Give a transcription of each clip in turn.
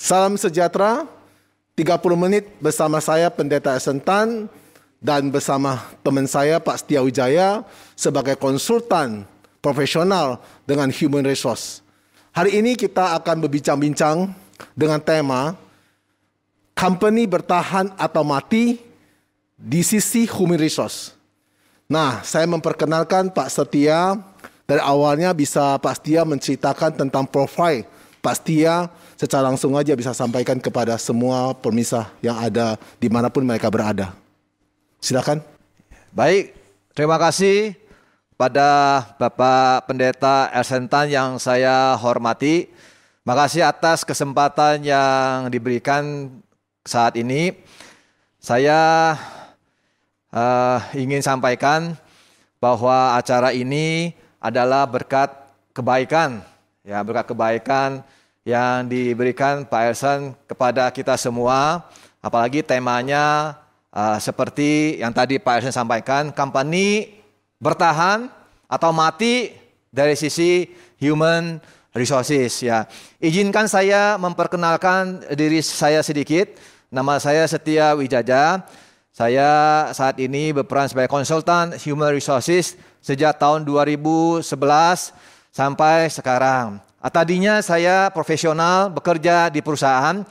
Salam sejahtera, 30 menit bersama saya Pendeta Elson Tan dan bersama teman saya Pak Setia Wijaya sebagai konsultan profesional dengan Human Resource. Hari ini kita akan berbincang-bincang dengan tema company bertahan atau mati di sisi Human Resource. Nah, saya memperkenalkan Pak Setia. Dari awalnya bisa Pak Setia menceritakan tentang profil Pak Setia, secara langsung aja bisa sampaikan kepada semua pemirsa yang ada dimanapun mereka berada. Silakan. Baik, terima kasih pada Bapak Pendeta Elson Tan yang saya hormati. Makasih atas kesempatan yang diberikan saat ini. Saya ingin sampaikan bahwa acara ini adalah berkat kebaikan, ya, berkat kebaikan yang diberikan Pak Elson kepada kita semua. Apalagi temanya seperti yang tadi Pak Elson sampaikan, company bertahan atau mati dari sisi human resources. Ya, izinkan saya memperkenalkan diri saya sedikit. Nama saya Setia Wijaya. Saya saat ini berperan sebagai konsultan human resources sejak tahun 2011 sampai sekarang. Tadinya saya profesional bekerja di perusahaan.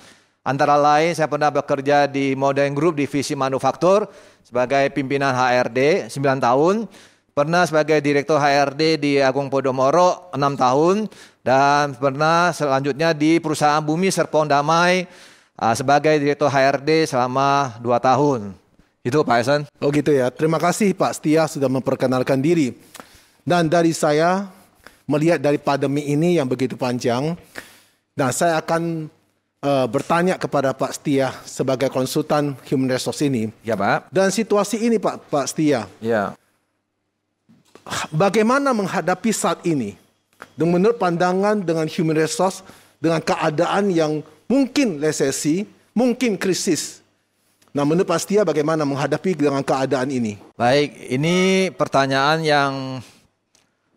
Antara lain saya pernah bekerja di Modern Group divisi manufaktur sebagai pimpinan HRD 9 tahun. Pernah sebagai direktur HRD di Agung Podomoro 6 tahun. Dan pernah selanjutnya di perusahaan Bumi Serpong Damai sebagai direktur HRD selama 2 tahun. Itu Pak Elson. Oh gitu ya, terima kasih Pak Setia sudah memperkenalkan diri. Dan dari saya melihat dari pandemi ini yang begitu panjang, dan saya akan bertanya kepada Pak Setia sebagai konsultan Human Resource ini. Ya Pak. Dan situasi ini Pak Setia, Ya. bagaimana menghadapi saat ini? Dan menurut pandangan dengan Human Resource, dengan keadaan yang mungkin resesi, mungkin krisis. Nah, menurut Pak Setia bagaimana menghadapi dengan keadaan ini? Baik, ini pertanyaan yang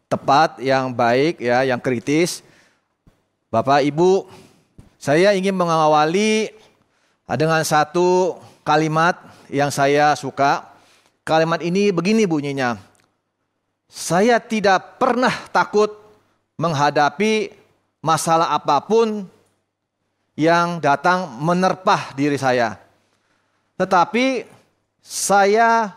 tepat, yang baik, ya, yang kritis. Bapak, Ibu, saya ingin mengawali dengan satu kalimat yang saya suka. Kalimat ini begini bunyinya. Saya tidak pernah takut menghadapi masalah apapun yang datang menerpah diri saya. Tetapi saya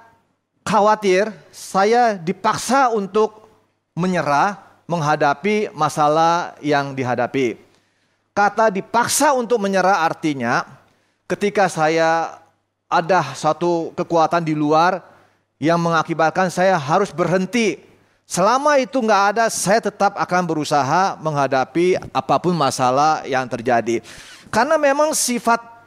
khawatir, saya dipaksa untuk menyerah menghadapi masalah yang dihadapi. Kata dipaksa untuk menyerah artinya ketika saya ada satu kekuatan di luar yang mengakibatkan saya harus berhenti. Selama itu nggak ada, saya tetap akan berusaha menghadapi apapun masalah yang terjadi. Karena memang sifat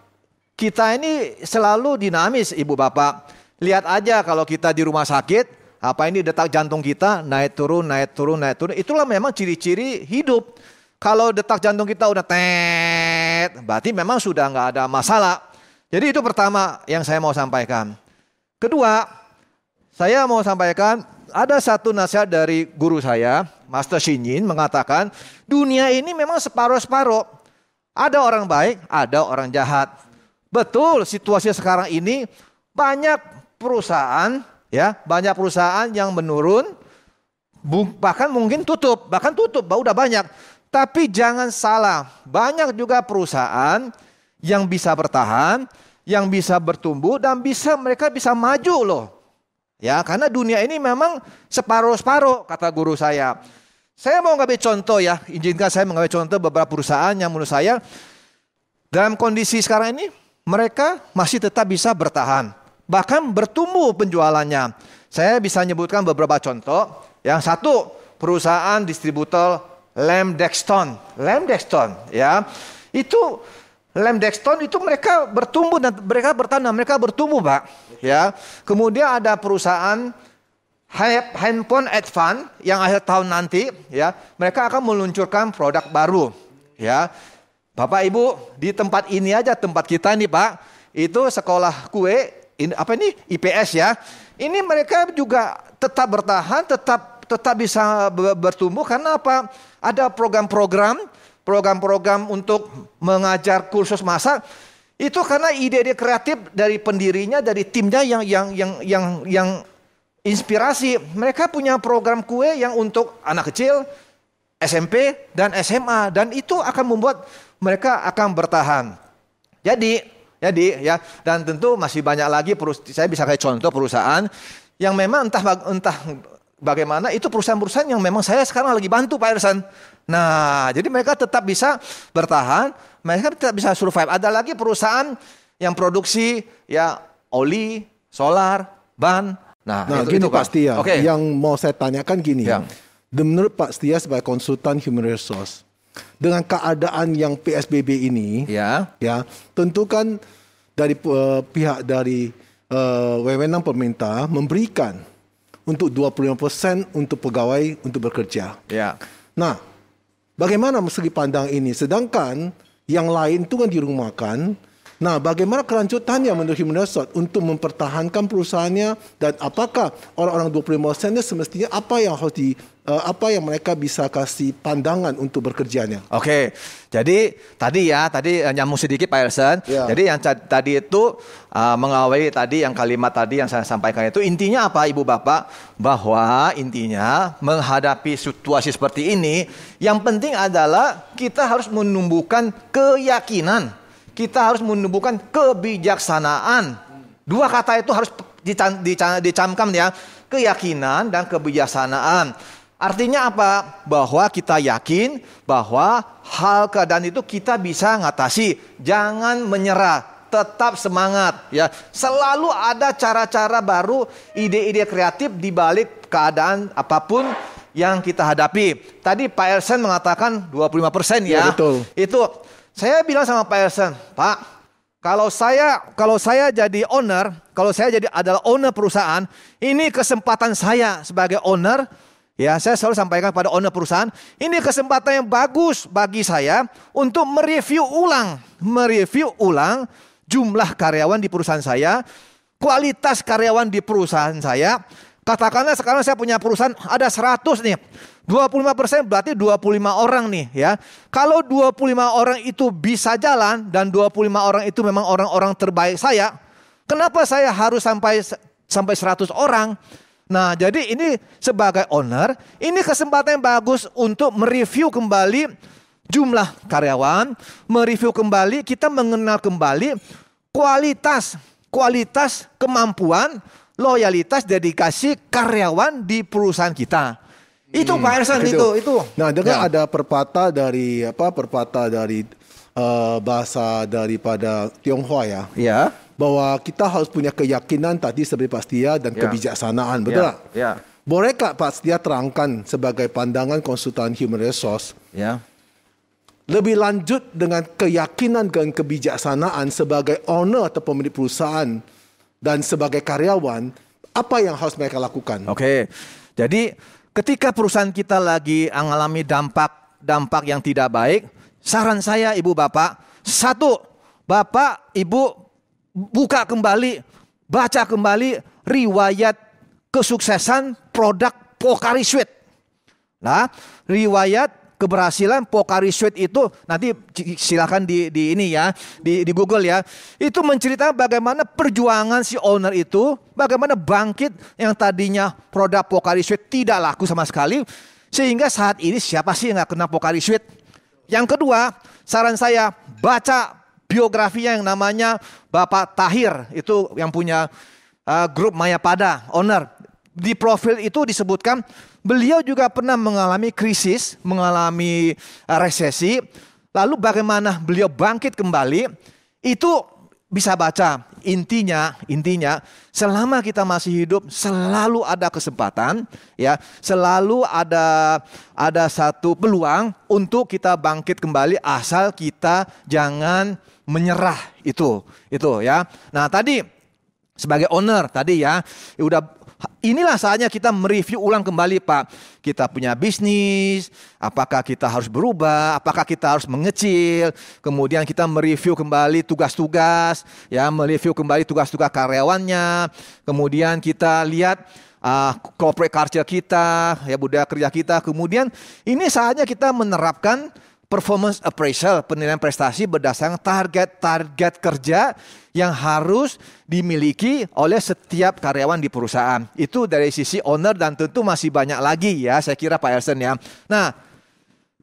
kita ini selalu dinamis, Ibu Bapak. Lihat aja kalau kita di rumah sakit, apa ini detak jantung kita naik turun, naik turun, naik turun. Itulah memang ciri-ciri hidup. Kalau detak jantung kita udah tet, berarti memang sudah nggak ada masalah. Jadi itu pertama yang saya mau sampaikan. Kedua, saya mau sampaikan ada satu nasihat dari guru saya, Master Shinjin, mengatakan dunia ini memang separuh-separuh. Ada orang baik, ada orang jahat. Betul, situasi sekarang ini banyak perusahaan, ya, banyak perusahaan yang menurun, bahkan mungkin tutup, udah banyak. Tapi jangan salah, banyak juga perusahaan yang bisa bertahan, yang bisa bertumbuh dan mereka bisa maju loh. Ya, karena dunia ini memang separuh-separuh, kata guru saya. Saya mau ngambil contoh ya, izinkan saya mengambil contoh beberapa perusahaan yang menurut saya dalam kondisi sekarang ini mereka masih tetap bisa bertahan. Bahkan bertumbuh penjualannya. Saya bisa menyebutkan beberapa contoh. Yang satu, perusahaan distributor Lamb Dexton, ya. Itu Lamb Dexton itu mereka bertumbuh dan mereka bertahan, mereka bertumbuh, Pak. Ya. Kemudian ada perusahaan handphone Advan yang akhir tahun nanti, ya, mereka akan meluncurkan produk baru, ya. Bapak Ibu, di tempat ini aja, tempat kita nih Pak, itu sekolah kue, IPS ya. Ini mereka juga tetap bertahan, tetap bisa bertumbuh karena apa? Ada program-program program-program untuk mengajar kursus masak, itu karena ide-ide kreatif dari pendirinya, dari timnya yang inspirasi. Mereka punya program kue yang untuk anak kecil, SMP dan SMA, dan itu akan membuat mereka akan bertahan. Jadi ya, dan tentu masih banyak lagi saya bisa kayak contoh perusahaan yang memang entah bagaimana, itu perusahaan-perusahaan yang memang saya sekarang lagi bantu Pak Ersan. Nah, jadi mereka tetap bisa bertahan, mereka tetap bisa survive. Ada lagi perusahaan yang produksi ya oli, solar, ban. Nah gini Pak Setia, okay. Yang mau saya tanyakan gini. Ya. Menurut Pak Setia sebagai konsultan human resource, dengan keadaan yang PSBB ini, ya tentu kan dari pihak dari wewenang pemerintah memberikan untuk 25% untuk pegawai untuk bekerja. Ya. Nah, bagaimana segi pandang ini? Sedangkan yang lain itu kan dirumahkan. Nah, bagaimana kelanjutannya menurut human resource untuk mempertahankan perusahaannya, dan apakah orang-orang 25% semestinya apa yang mereka bisa kasih pandangan untuk bekerjanya? Oke, jadi tadi nyambung sedikit Pak Ersan. Ya. Jadi yang tadi itu mengawali tadi yang kalimat tadi yang saya sampaikan itu intinya apa Ibu Bapak? Bahwa intinya menghadapi situasi seperti ini, yang penting adalah kita harus menumbuhkan keyakinan. Kita harus menumbuhkan kebijaksanaan. Dua kata itu harus dicamkan ya, keyakinan dan kebijaksanaan. Artinya apa? Bahwa kita yakin bahwa hal keadaan itu kita bisa ngatasi. Jangan menyerah, tetap semangat ya. Selalu ada cara-cara baru, ide-ide kreatif di balik keadaan apapun yang kita hadapi. Tadi Pak Ersan mengatakan 25% ya. Betul. Itu saya bilang sama Pak Ersan, Pak, kalau saya jadi owner, kalau saya jadi adalah owner perusahaan, ini kesempatan saya sebagai owner, ya saya selalu sampaikan pada owner perusahaan, ini kesempatan yang bagus bagi saya untuk mereview ulang jumlah karyawan di perusahaan saya, kualitas karyawan di perusahaan saya. Katakanlah sekarang saya punya perusahaan ada 100 nih. 25% berarti 25 orang nih ya. Kalau 25 orang itu bisa jalan dan 25 orang itu memang orang-orang terbaik saya, kenapa saya harus sampai 100 orang? Nah, jadi ini sebagai owner, ini kesempatan yang bagus untuk mereview kembali jumlah karyawan, mereview kembali, kita mengenal kembali kualitas kemampuan, loyalitas, dedikasi karyawan di perusahaan kita. Itu Pak Ersan itu. Nah, dengan ada pepatah dari bahasa daripada Tionghoa ya. Ya. Bahwa kita harus punya keyakinan tadi seperti Pak Setia dan kebijaksanaan, betul tak? Ya. Bolehkah Pak Setia terangkan sebagai pandangan konsultan human resource? Ya. Lebih lanjut dengan keyakinan dan kebijaksanaan sebagai owner atau pemilik perusahaan dan sebagai karyawan, apa yang harus mereka lakukan? Oke. Jadi ketika perusahaan kita lagi mengalami dampak yang tidak baik, saran saya Ibu Bapak, satu, Bapak Ibu buka kembali, baca kembali riwayat kesuksesan produk Pocari Sweat. Nah, riwayat keberhasilan Pocari Sweat itu nanti silakan di Google ya. Itu menceritakan bagaimana perjuangan si owner itu, bagaimana bangkit yang tadinya produk Pocari Sweat tidak laku sama sekali, sehingga saat ini siapa sih yang nggak kenal Pocari Sweat? Yang kedua, saran saya baca biografinya yang namanya Bapak Tahir, itu yang punya grup Mayapada, owner. Di profil itu disebutkan beliau juga pernah mengalami krisis, mengalami resesi. Lalu bagaimana beliau bangkit kembali, itu bisa baca. Intinya selama kita masih hidup selalu ada kesempatan, ya, selalu ada satu peluang untuk kita bangkit kembali asal kita jangan menyerah itu ya. Nah, tadi sebagai owner tadi ya, inilah saatnya kita mereview ulang kembali Pak. Kita punya bisnis, apakah kita harus berubah, apakah kita harus mengecil. Kemudian kita mereview kembali tugas-tugas, ya, mereview kembali tugas-tugas karyawannya. Kemudian kita lihat corporate culture kita, ya, budaya kerja kita. Kemudian ini saatnya kita menerapkan performance appraisal, penilaian prestasi berdasarkan target kerja yang harus dimiliki oleh setiap karyawan di perusahaan. Itu dari sisi owner dan tentu masih banyak lagi ya, saya kira Pak Elson ya. Nah,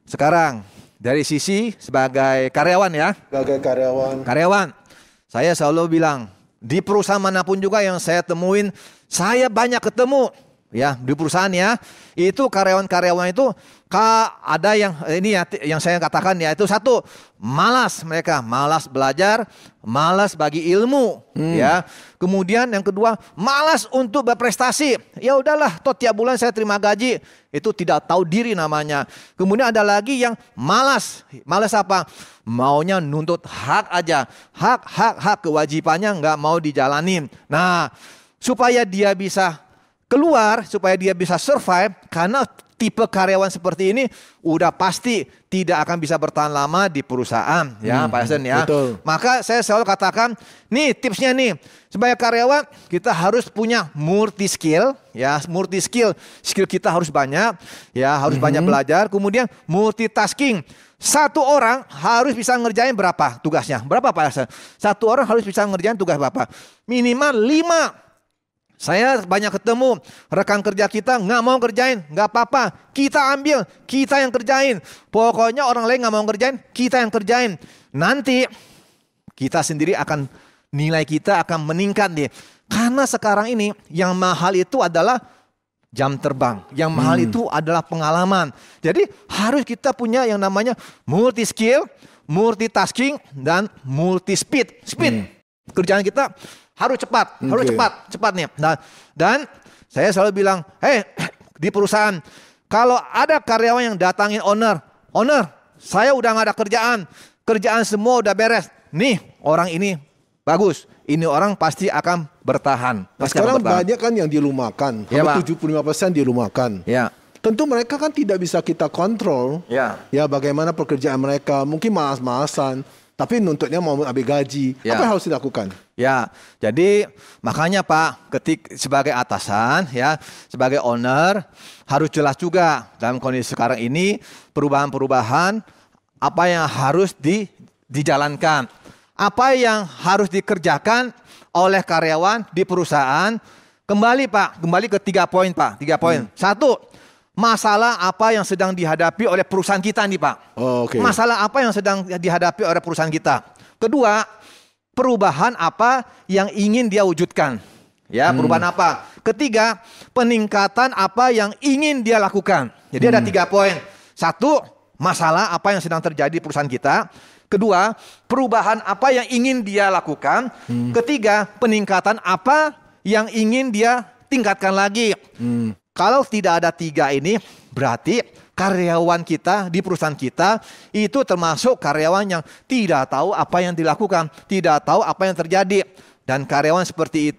sekarang dari sisi sebagai karyawan ya. Sebagai Karyawan, saya selalu bilang, di perusahaan manapun juga yang saya temuin, saya banyak ketemu ya di perusahaan ya, itu karyawan-karyawan itu ada yang ini ya, yang saya katakan ya, itu satu, malas, mereka malas belajar, malas bagi ilmu ya. Kemudian yang kedua, malas untuk berprestasi. Ya udahlah, toh tiap bulan saya terima gaji, itu tidak tahu diri namanya. Kemudian ada lagi yang malas apa? Maunya nuntut hak aja, hak kewajibannya nggak mau dijalanin. Nah, supaya dia bisa keluar, supaya dia bisa survive, karena tipe karyawan seperti ini udah pasti tidak akan bisa bertahan lama di perusahaan ya Pak Elson ya. Betul. Maka saya selalu katakan, nih tipsnya nih, sebagai karyawan kita harus punya multi skill ya, skill kita harus banyak ya, harus banyak belajar. Kemudian multitasking, satu orang harus bisa ngerjain berapa tugasnya, berapa Pak Elson? Satu orang harus bisa ngerjain tugas berapa? Minimal 5. Saya banyak ketemu rekan kerja kita nggak mau kerjain, nggak apa-apa, kita ambil, kita yang kerjain. Pokoknya orang lain nggak mau kerjain, kita yang kerjain. Nanti kita sendiri nilai kita akan meningkat nih. Karena sekarang ini yang mahal itu adalah jam terbang, yang mahal itu adalah pengalaman. Jadi harus kita punya yang namanya multi skill, multitasking, dan multi speed. Kerjaan kita harus cepat, cepat nih. Nah, dan saya selalu bilang, di perusahaan, kalau ada karyawan yang datangin owner, saya udah nggak ada kerjaan semua udah beres. Nih, orang ini bagus, ini orang pasti akan bertahan. Sekarang banyak kan yang dirumahkan, ya, 75% dirumahkan. Ya. Tentu mereka kan tidak bisa kita kontrol. Ya. Ya, bagaimana pekerjaan mereka, mungkin malas-malasan. Tapi nuntutnya mau ambil gaji. Ya. Apa yang harus dilakukan? Ya, jadi makanya Pak, sebagai atasan ya, sebagai owner harus jelas juga dalam kondisi sekarang ini perubahan-perubahan apa yang harus dijalankan, apa yang harus dikerjakan oleh karyawan di perusahaan. Kembali Pak, kembali ke 3 poin Pak, 3 poin. Satu, masalah apa yang sedang dihadapi oleh perusahaan kita nih Pak. Masalah apa yang sedang dihadapi oleh perusahaan kita. Kedua, perubahan apa yang ingin dia wujudkan. Ya, perubahan apa. Ketiga, peningkatan apa yang ingin dia lakukan. Jadi ada 3 poin. Satu, masalah apa yang sedang terjadi di perusahaan kita. Kedua, perubahan apa yang ingin dia lakukan. Ketiga, peningkatan apa yang ingin dia tingkatkan lagi. Kalau tidak ada 3 ini, berarti karyawan kita di perusahaan kita itu termasuk karyawan yang tidak tahu apa yang dilakukan, tidak tahu apa yang terjadi. Dan karyawan seperti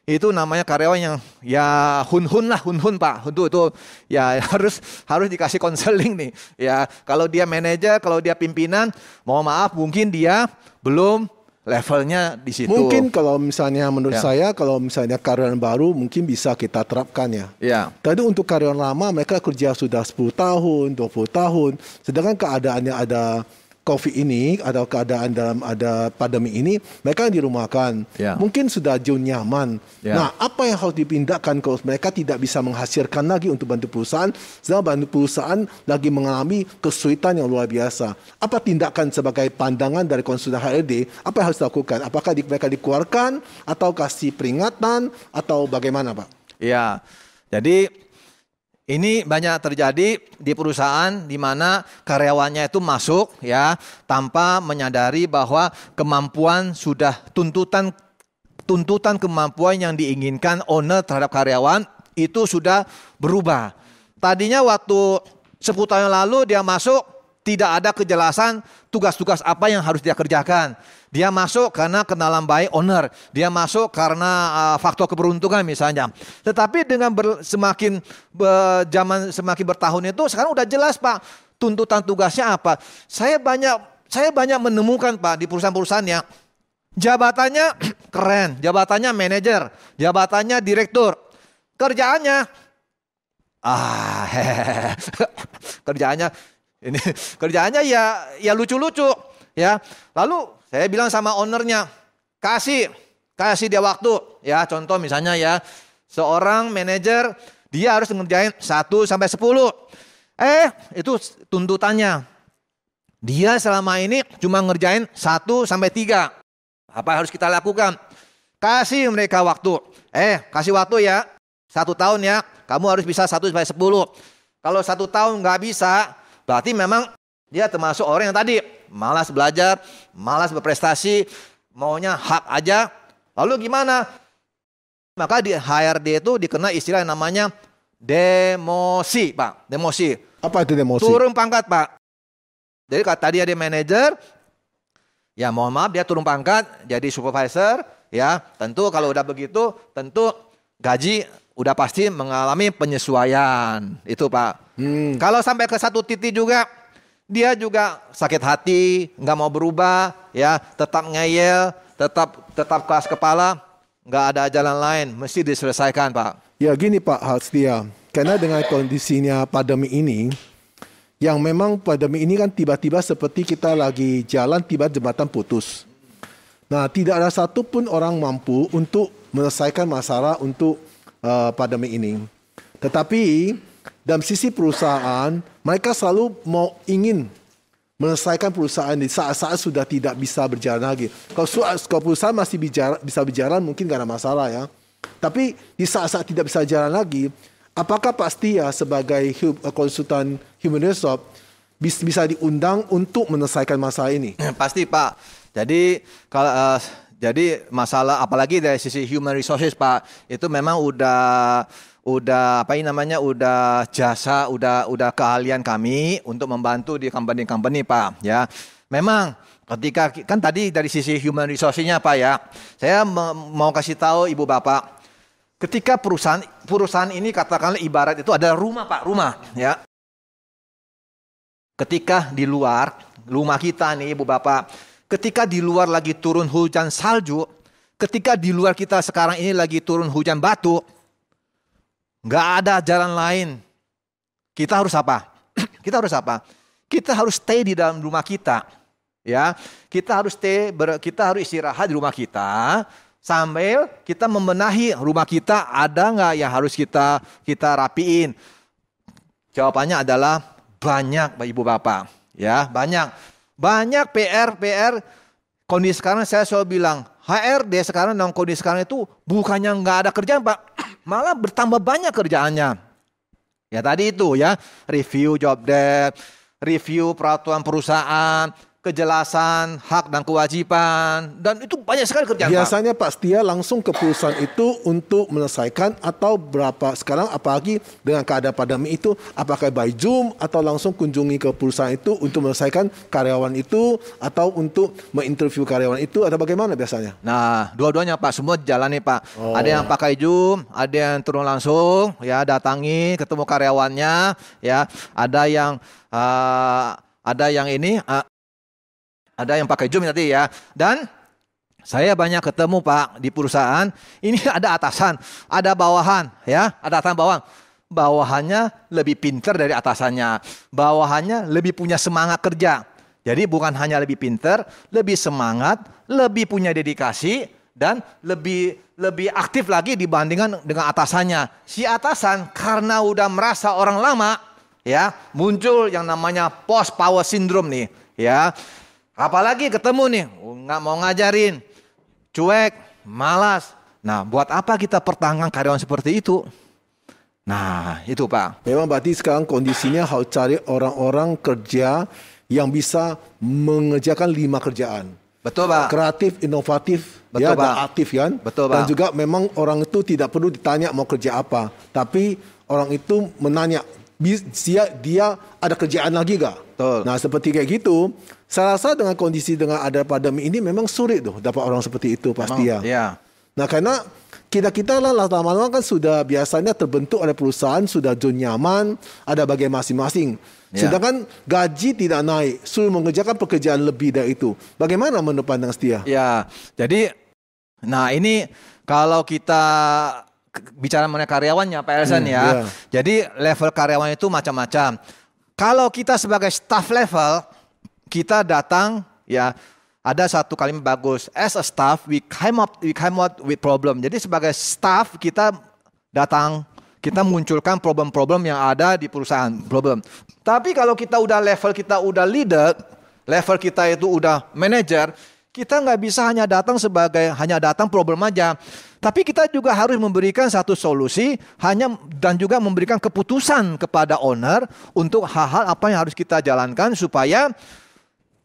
itu namanya karyawan yang ya hun-hun Pak. Itu ya harus dikasih konseling nih. Ya, kalau dia manajer, kalau dia pimpinan, mohon maaf mungkin dia belum levelnya di situ. Mungkin kalau misalnya menurut saya, kalau misalnya karyawan baru mungkin bisa kita terapkan ya. Tadi untuk karyawan lama mereka kerja sudah 10 tahun, 20 tahun. Sedangkan keadaannya ada COVID ini, atau keadaan ada pandemi ini, mereka dirumahkan. Mungkin sudah jauh nyaman. Nah, apa yang harus dipindahkan kalau mereka tidak bisa menghasilkan lagi untuk bantu perusahaan, sedangkan bantu perusahaan lagi mengalami kesulitan yang luar biasa. Apa tindakan sebagai pandangan dari konsultan HRD, apa yang harus dilakukan? Apakah mereka dikeluarkan, atau kasih peringatan, atau bagaimana Pak? Ya, jadi ini banyak terjadi di perusahaan di mana karyawannya itu masuk ya tanpa menyadari bahwa kemampuan sudah tuntutan kemampuan yang diinginkan owner terhadap karyawan itu sudah berubah. Tadinya waktu 10 tahun lalu dia masuk tidak ada kejelasan tugas-tugas apa yang harus dia kerjakan. Dia masuk karena kenalan baik owner. Dia masuk karena faktor keberuntungan misalnya. Tetapi dengan semakin bertahun itu sekarang udah jelas Pak. Tuntutan tugasnya apa. Saya banyak menemukan Pak di perusahaan-perusahaan yang jabatannya keren. Jabatannya manajer. Jabatannya direktur. Kerjaannya kerjaannya Ini kerjaannya ya lucu-lucu ya. Lalu saya bilang sama ownernya, kasih dia waktu ya. Contoh misalnya ya, seorang manajer dia harus ngerjain 1 sampai 10. Itu tuntutannya. Dia selama ini cuma ngerjain 1 sampai 3. Apa harus kita lakukan? Kasih mereka waktu. Kasih waktu ya. 1 tahun ya. Kamu harus bisa 1 sampai 10. Kalau 1 tahun nggak bisa, berarti memang dia termasuk orang yang tadi malas belajar, malas berprestasi, maunya hak aja. Lalu gimana? Maka di HRD itu dikenal istilah yang namanya demosi, Pak. Demosi. Apa itu demosi? Turun pangkat, Pak. Jadi tadi ada manajer, ya mohon maaf dia turun pangkat jadi supervisor, ya tentu kalau udah begitu, tentu gaji udah pasti mengalami penyesuaian, itu Pak. Kalau sampai ke satu titik juga, dia juga sakit hati, nggak mau berubah, ya tetap ngeyel, tetap keras kepala, nggak ada jalan lain, mesti diselesaikan Pak. Ya gini Pak Setia, karena dengan kondisinya pandemi ini, yang memang pandemi ini kan tiba-tiba seperti kita lagi jalan, tiba jembatan putus. Nah, tidak ada satupun orang mampu untuk menyelesaikan masalah untuk pandemi ini. Tetapi dalam sisi perusahaan, mereka selalu ingin menyelesaikan perusahaan di saat-saat sudah tidak bisa berjalan lagi. Kalau perusahaan masih bisa berjalan, mungkin tidak ada masalah ya. Tapi di saat-saat tidak bisa jalan lagi, apakah pasti ya sebagai konsultan human resource bisa diundang untuk menyelesaikan masalah ini? Pasti Pak. Jadi kalau jadi masalah apalagi dari sisi human resources Pak, itu memang udah jasa, udah keahlian kami untuk membantu di company Pak ya. Memang ketika kan tadi dari sisi human resources-nya Pak ya, saya mau kasih tahu Ibu Bapak. Ketika perusahaan ini katakanlah ibarat itu adalah rumah Pak, rumah ya. Ketika di luar rumah kita nih Ibu Bapak, ketika di luar lagi turun hujan salju, ketika di luar kita sekarang ini lagi turun hujan batu, nggak ada jalan lain. Kita harus apa? Kita harus stay di dalam rumah kita, ya. Kita harus istirahat di rumah kita. Sambil kita membenahi rumah kita, ada nggak yang harus kita rapiin? Jawabannya adalah banyak Ibu Bapak, ya banyak PR. Kondisi sekarang saya selalu bilang HRD sekarang dalam kondisi sekarang itu bukannya nggak ada kerjaan Pak, malah bertambah banyak kerjaannya. Ya tadi itu ya, review job desk, review peraturan perusahaan, kejelasan hak dan kewajiban, dan itu banyak sekali kerjaan. Biasanya Pak Setia langsung ke perusahaan itu untuk menyelesaikan, atau berapa sekarang apalagi dengan keadaan pandemi itu, apakah by Zoom atau langsung kunjungi ke perusahaan itu untuk menyelesaikan karyawan itu, atau untuk menginterview karyawan itu, atau bagaimana biasanya? Nah, dua-duanya Pak, semua dijalani Pak. Ada yang pakai Zoom, ada yang turun langsung, ya datangi, ketemu karyawannya, ya ada yang ini. Ada yang pakai Zoom tadi ya. Dan saya banyak ketemu Pak di perusahaan. Ini ada atasan, ada bawahan ya. Ada atasan bawahan. Bawahannya lebih pintar dari atasannya. Bawahannya lebih punya semangat kerja. Jadi bukan hanya lebih pintar, lebih semangat, lebih punya dedikasi, dan lebih aktif lagi dibandingkan dengan atasannya. Si atasan karena udah merasa orang lama ya, muncul yang namanya post power syndrome nih ya. Apalagi ketemu nih, nggak mau ngajarin, cuek, malas. Nah, buat apa kita pertahankan karyawan seperti itu? Nah, itu Pak. Memang berarti sekarang kondisinya harus cari orang-orang kerja yang bisa mengerjakan 5 kerjaan. Betul Pak. Kreatif, inovatif, betul, ya, Pak. dan aktif kan. Betul Pak. Dan juga memang orang itu tidak perlu ditanya mau kerja apa, tapi orang itu menanya, dia ada kerjaan lagi gak? Betul. Nah seperti kayak gitu, saya rasa dengan kondisi dengan ada pandemi ini memang sulit tuh dapat orang seperti itu pasti ya. Iya. Nah karena kita lah lama-lama kan sudah biasanya terbentuk oleh perusahaan, sudah zona nyaman, ada bagian masing-masing. Ya. Sedangkan gaji tidak naik, suruh mengerjakan pekerjaan lebih dari itu. Bagaimana menurut pandang Setia? Ya, jadi nah ini kalau kita bicara mengenai karyawannya Pak Elson ya. Jadi level karyawan itu macam-macam. Kalau kita sebagai staff level, kita datang ya, ada satu kalimat bagus. As a staff, we came out with problem. Jadi sebagai staff kita datang, kita munculkan problem-problem yang ada di perusahaan, problem. Tapi kalau kita udah level kita udah leader, level kita itu udah manager, kita nggak bisa hanya datang problem aja. Tapi kita juga harus memberikan satu solusi dan juga memberikan keputusan kepada owner untuk hal-hal apa yang harus kita jalankan supaya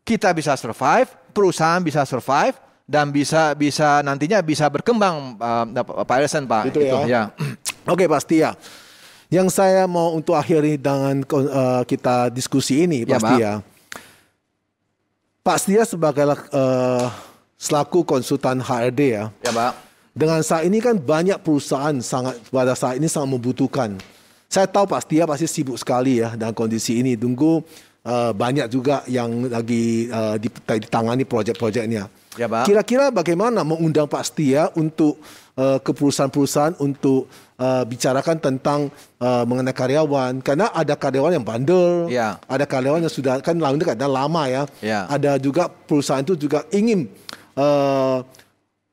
kita bisa survive, perusahaan bisa survive dan bisa nantinya bisa berkembang, Pak Ellison, Pak. Itu ya. Oke, Pak Setia. Yang saya mau untuk akhiri dengan kita diskusi ini, Pak Setia. Pak Setia sebagai selaku konsultan HRD ya. Ya, Pak. Dengan saat ini kan banyak perusahaan pada saat ini sangat membutuhkan. Saya tahu Pak Setia pasti sibuk sekali ya dalam kondisi ini. Tunggu banyak juga yang lagi ditangani proyek-proyeknya. Ya, Pak. Kira-kira bagaimana mengundang Pak Setia untuk ke perusahaan-perusahaan untuk bicarakan tentang mengenai karyawan, karena ada karyawan yang bandel, ya. Ada karyawan yang sudah kan lama ya. Ya. Ada juga perusahaan itu juga ingin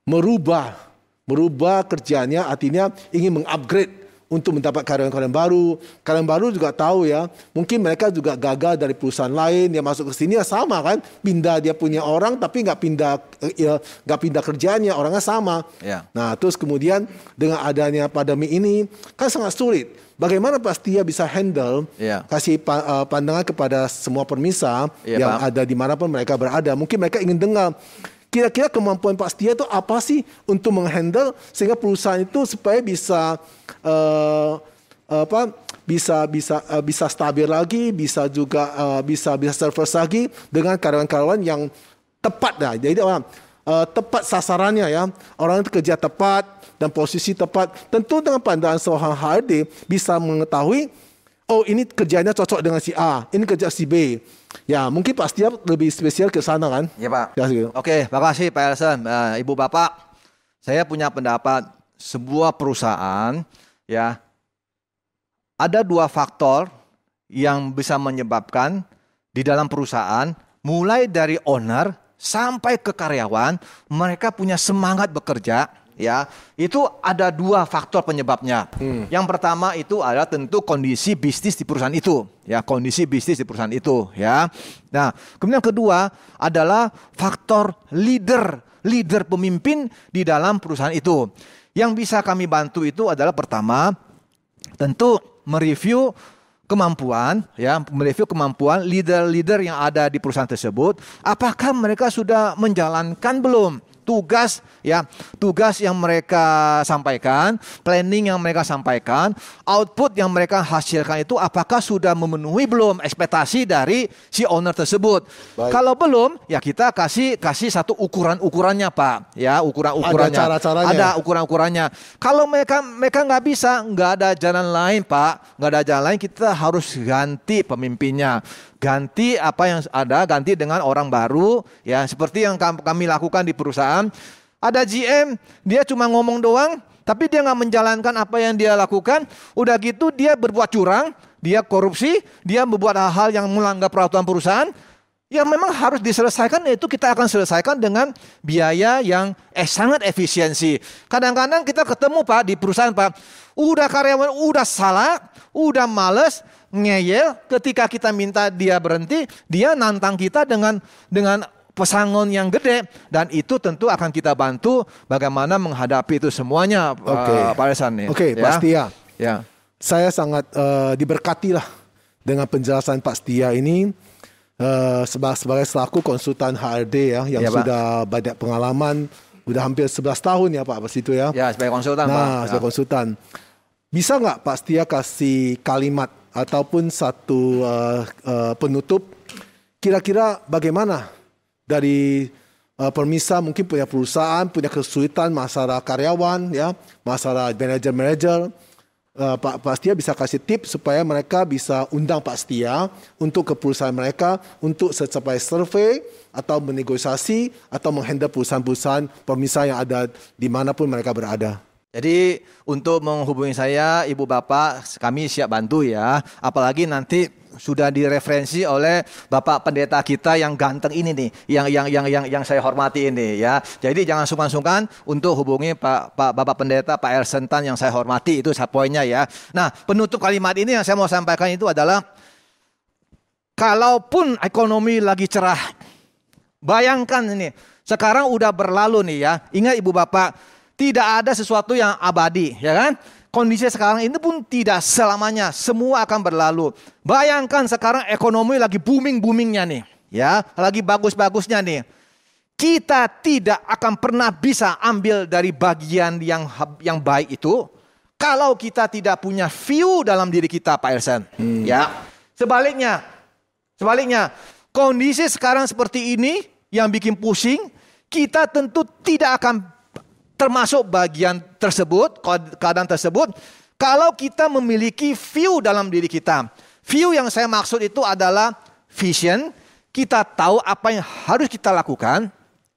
merubah kerjanya, artinya ingin mengupgrade untuk mendapat karyawan-karyawan baru. Karyawan baru juga tahu ya, mungkin mereka juga gagal dari perusahaan lain yang masuk ke sini ya sama kan, pindah dia punya orang tapi nggak pindah kerjanya, orangnya sama. Ya. Nah terus kemudian dengan adanya pandemi ini kan sangat sulit. Bagaimana Pak Setia bisa handle, kasih pandangan kepada semua permisa yang Pak, ada dimanapun mereka berada. Mungkin mereka ingin dengar kira-kira kemampuan Pak Setia itu apa sih untuk menghandle sehingga perusahaan itu supaya bisa bisa stabil lagi, bisa juga bisa survive lagi dengan karyawan-karyawan yang tepat dah. Jadi tepat sasarannya ya. Orang itu kerja tepat dan posisi tepat. Tentu dengan pandangan seorang HRD bisa mengetahui, oh ini kerjanya cocok dengan si A, ini kerja si B. Ya mungkin Pak Setia lebih spesial ke sana kan. Ya Pak. Ya, gitu. Oke, makasih Pak Ellison. Ibu Bapak, saya punya pendapat sebuah perusahaan ya ada dua faktor yang bisa menyebabkan di dalam perusahaan mulai dari owner sampai ke karyawan mereka punya semangat bekerja. Ya, itu ada dua faktor penyebabnya. Yang pertama itu adalah tentu kondisi bisnis di perusahaan itu, ya, kondisi bisnis di perusahaan itu, ya. Nah, kemudian kedua adalah faktor leader pemimpin di dalam perusahaan itu. Yang bisa kami bantu itu adalah pertama, tentu mereview kemampuan leader-leader yang ada di perusahaan tersebut, apakah mereka sudah menjalankan belum tugas yang mereka sampaikan, planning yang mereka sampaikan, output yang mereka hasilkan itu apakah sudah memenuhi belum ekspektasi dari si owner tersebut. Baik. Kalau belum, ya kita kasih satu ukurannya Pak, ya ukurannya. Ada cara-caranya. Ada ukurannya. Kalau mereka nggak bisa, nggak ada jalan lain Pak, nggak ada jalan lain, kita harus ganti pemimpinnya. Ganti apa yang ada, ganti dengan orang baru, ya seperti yang kami lakukan di perusahaan. Ada GM, dia cuma ngomong doang, tapi dia nggak menjalankan apa yang dia lakukan. Udah gitu dia berbuat curang, dia korupsi, dia membuat hal-hal yang melanggar peraturan perusahaan. Yang memang harus diselesaikan, itu kita akan selesaikan dengan biaya yang sangat efisiensi. Kadang-kadang kita ketemu Pak di perusahaan Pak, udah karyawan udah salah, udah males, ngeyel, ketika kita minta dia berhenti, dia nantang kita dengan pesangon yang gede, dan itu tentu akan kita bantu bagaimana menghadapi itu semuanya, Pak Ellison. Oke, Pak Setia. Ya. Saya sangat diberkati lah dengan penjelasan Pak Setia ini sebagai selaku konsultan HRD ya yang sudah banyak pengalaman, udah hampir 11 tahun ya Pak pas itu ya. Ya, sebagai konsultan Pak. Sebagai konsultan. Bisa nggak Pak Setia kasih kalimat ataupun satu penutup, kira-kira bagaimana dari permisa mungkin punya perusahaan, punya kesulitan masalah karyawan, ya, masalah manajer-manajer, Pak Setia bisa kasih tips supaya mereka bisa undang Pak Setia untuk ke perusahaan mereka untuk supaya survei atau menegosiasi atau menghandle perusahaan-perusahaan permisa yang ada dimanapun mereka berada. Jadi untuk menghubungi saya, Ibu Bapak, kami siap bantu ya. Apalagi nanti sudah direferensi oleh Bapak Pendeta kita yang ganteng ini nih, yang saya hormati ini ya. Jadi jangan sungkan-sungkan untuk hubungi Bapak Pendeta Pak Elson Tan yang saya hormati, itu poinnya ya. Nah, penutup kalimat ini yang saya mau sampaikan itu adalah, kalaupun ekonomi lagi cerah, bayangkan ini, sekarang udah berlalu nih ya. Ingat Ibu Bapak, tidak ada sesuatu yang abadi, ya kan? Kondisi sekarang ini pun tidak selamanya, semua akan berlalu. Bayangkan sekarang ekonomi lagi booming-boomingnya nih, ya, lagi bagus-bagusnya nih. Kita tidak akan pernah bisa ambil dari bagian yang baik itu kalau kita tidak punya view dalam diri kita, Pak Elson. Ya, sebaliknya, kondisi sekarang seperti ini yang bikin pusing, kita tentu tidak akan termasuk bagian tersebut, keadaan tersebut, kalau kita memiliki view dalam diri kita. View yang saya maksud itu adalah vision. Kita tahu apa yang harus kita lakukan.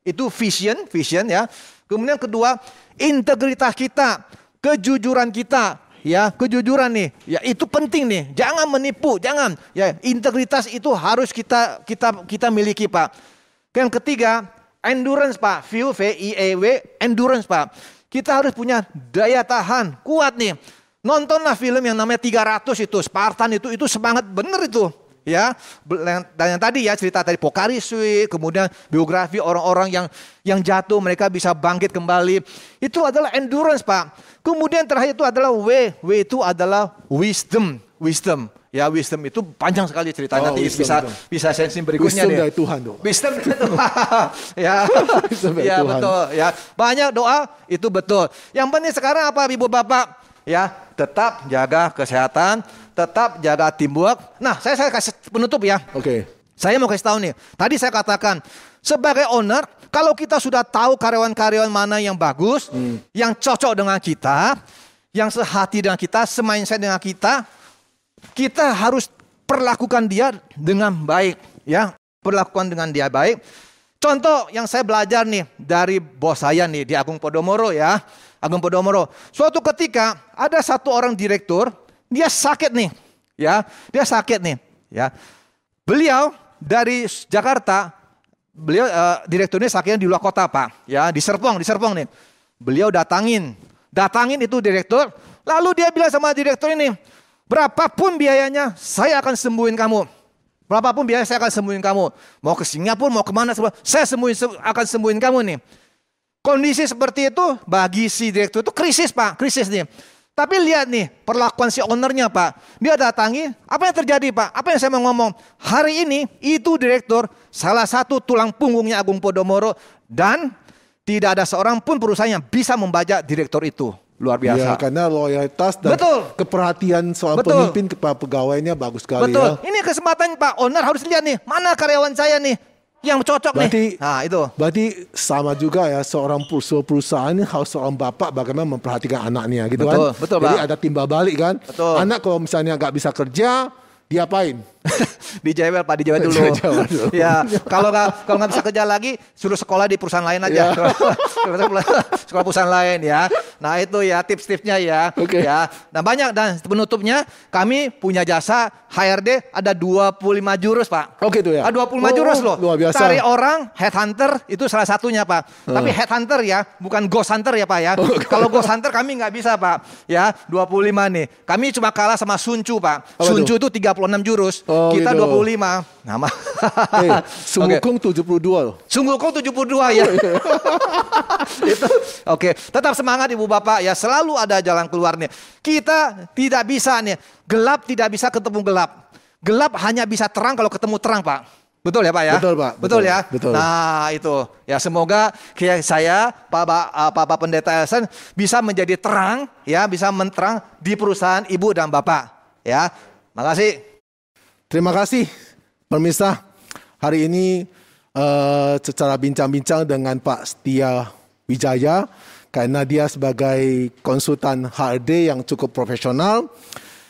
Itu vision ya. Kemudian kedua, integritas kita, kejujuran kita. Ya, kejujuran nih, ya itu penting nih. Jangan menipu, jangan. Ya, integritas itu harus kita miliki, Pak. Yang ketiga, endurance, Pak. V-I-E-W, endurance, Pak. Kita harus punya daya tahan, kuat nih. Nontonlah film yang namanya 300 itu, Spartan itu semangat bener itu. Ya, dan yang tadi ya cerita tadi Pocari Sweat, kemudian biografi orang-orang yang jatuh mereka bisa bangkit kembali. Itu adalah endurance, Pak. Kemudian terakhir itu adalah W itu adalah wisdom. Ya, wisdom itu panjang sekali ceritanya, nanti bisa sensi berikutnya. Wisdom dari Tuhan tuh. Wisdom dari Tuhan. Ya, ya betul. Ya, banyak doa itu betul. Yang penting sekarang apa, Ibu Bapak? Ya, tetap jaga kesehatan, tetap jaga teamwork. Nah, saya kasih penutup ya. Oke. Saya mau kasih tahu nih. Tadi saya katakan sebagai owner, kalau kita sudah tahu karyawan-karyawan mana yang bagus, yang cocok dengan kita, yang sehati dengan kita, semindset dengan kita harus perlakukan dia dengan baik, ya. Perlakukan dengan dia baik. Contoh yang saya belajar nih dari bos saya nih di Agung Podomoro ya. Agung Podomoro. Suatu ketika ada satu orang direktur, dia sakit nih, ya. Dia sakit nih, ya. Beliau dari Jakarta, direkturnya sakitnya di luar kota, Pak, ya, di Serpong nih. Beliau datangin itu direktur, lalu dia bilang sama direktur ini, berapapun biayanya, saya akan sembuhin kamu. Berapapun biaya saya akan sembuhin kamu. Mau ke Singapura, mau kemana, saya akan sembuhin kamu nih. Kondisi seperti itu bagi si direktur itu krisis, Pak. Krisis nih. Tapi lihat nih perlakuan si ownernya, Pak. Dia datangi, apa yang terjadi, Pak? Apa yang saya mau ngomong? Hari ini itu direktur salah satu tulang punggungnya Agung Podomoro. Dan tidak ada seorang pun perusahaan yang bisa membajak direktur itu. Luar biasa. Ya, karena loyalitas dan keperhatian soal pemimpin kepada pegawainya bagus sekali. Betul. Ya. Ini kesempatan, Pak. Owner harus lihat nih, mana karyawan saya nih yang cocok nih. Nah, itu. Berarti sama juga ya, seorang perusahaan harus seorang bapak bagaimana memperhatikan anaknya gitu kan. Betul, jadi Pak. ada timbal balik kan. Betul. Anak kalau misalnya nggak bisa kerja, diapain? Dijewel, Pak, dijewel dulu. Ya, kalau nggak bisa kerja lagi, suruh sekolah di perusahaan lain aja. Sekolah perusahaan lain ya. Nah, itu ya tips-tipsnya ya. Okay. Ya. Nah, banyak, dan penutupnya kami punya jasa HRD ada 25 jurus, Pak. Oke tuh ya. Ada 25 jurus loh. Luar biasa. Cari orang, headhunter itu salah satunya, Pak. Tapi headhunter ya, bukan ghost hunter ya, Pak ya. Kalau ghost hunter kami nggak bisa, Pak. Ya, 25 nih. Kami cuma kalah sama Sun Tzu, Pak. Sun Tzu itu 36 jurus. Kita gitu. 25. Nama. Sun Wukong 72 loh. Sun Wukong 72 ya. Itu. Oke. Tetap semangat Ibu Bapak ya. Selalu ada jalan keluarnya. Kita tidak bisa nih. Gelap tidak bisa ketemu gelap. Gelap hanya bisa terang kalau ketemu terang, Pak. Betul ya, Pak ya? Betul, Pak. Betul ya? Betul. Nah, itu. Ya, semoga saya, Pak Pendeta Elson bisa menjadi terang, ya, bisa menterang di perusahaan Ibu dan Bapak. Ya. Makasih. Terima kasih, pemirsa. Hari ini secara bincang-bincang dengan Pak Setia Wijaya, karena dia sebagai konsultan HRD yang cukup profesional.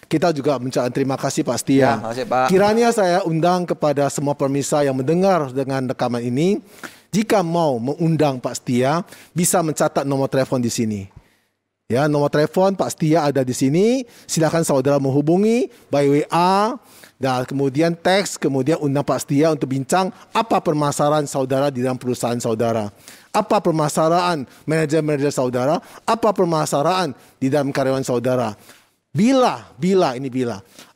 Kita juga mengucapkan terima kasih Pak Setia. Ya, makasih, Pak. Kiranya saya undang kepada semua pemirsa yang mendengar dengan rekaman ini, jika mau mengundang Pak Setia, bisa mencatat nomor telepon di sini. Ya, nomor telepon Pak Setia ada di sini. Silakan saudara menghubungi by WA Dan kemudian teks, kemudian undang Pak Setia untuk bincang apa permasalahan saudara di dalam perusahaan saudara. Apa permasalahan manajer-manajer saudara, apa permasalahan di dalam karyawan saudara. Bila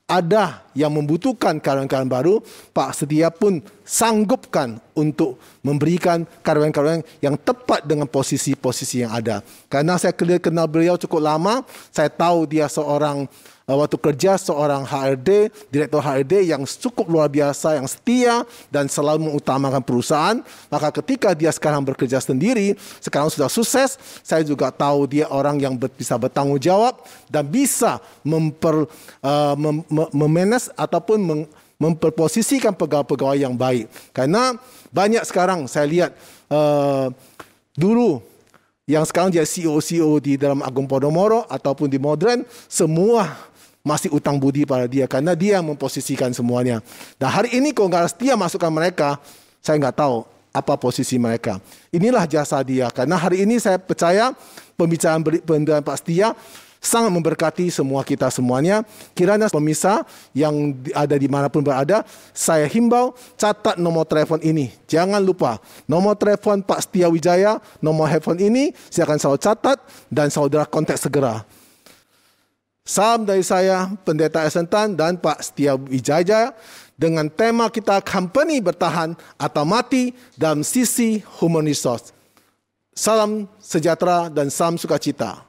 ada yang membutuhkan karyawan-karyawan baru, Pak Setia pun sanggupkan untuk memberikan karyawan-karyawan yang tepat dengan posisi-posisi yang ada. Karena saya kenal beliau cukup lama, saya tahu dia seorang waktu kerja seorang HRD, direktur HRD yang cukup luar biasa, yang setia dan selalu mengutamakan perusahaan. Maka ketika dia sekarang bekerja sendiri, sekarang sudah sukses, saya juga tahu dia orang yang bisa bertanggung jawab dan bisa memanage ataupun memperposisikan pegawai-pegawai yang baik. Karena banyak sekarang saya lihat dulu yang sekarang jadi CEO di dalam Agung Podomoro ataupun di Modern, semua masih utang budi pada dia karena dia memposisikan semuanya. Dan hari ini kalau nggak Setia masukkan mereka, saya nggak tahu apa posisi mereka. Inilah jasa dia. Karena hari ini saya percaya pembicaraan Pak Setia sangat memberkati semua kita semuanya. Kiranya pemirsa yang ada dimanapun berada, saya himbau catat nomor telepon ini. Jangan lupa nomor telepon Pak Setia Wijaya, nomor handphone ini silakan selalu catat dan saudara kontak segera. Salam dari saya, Pendeta Esen Tan dan Pak Setia Wijaya dengan tema kita company bertahan atau mati dalam sisi human resource. Salam sejahtera dan salam sukacita.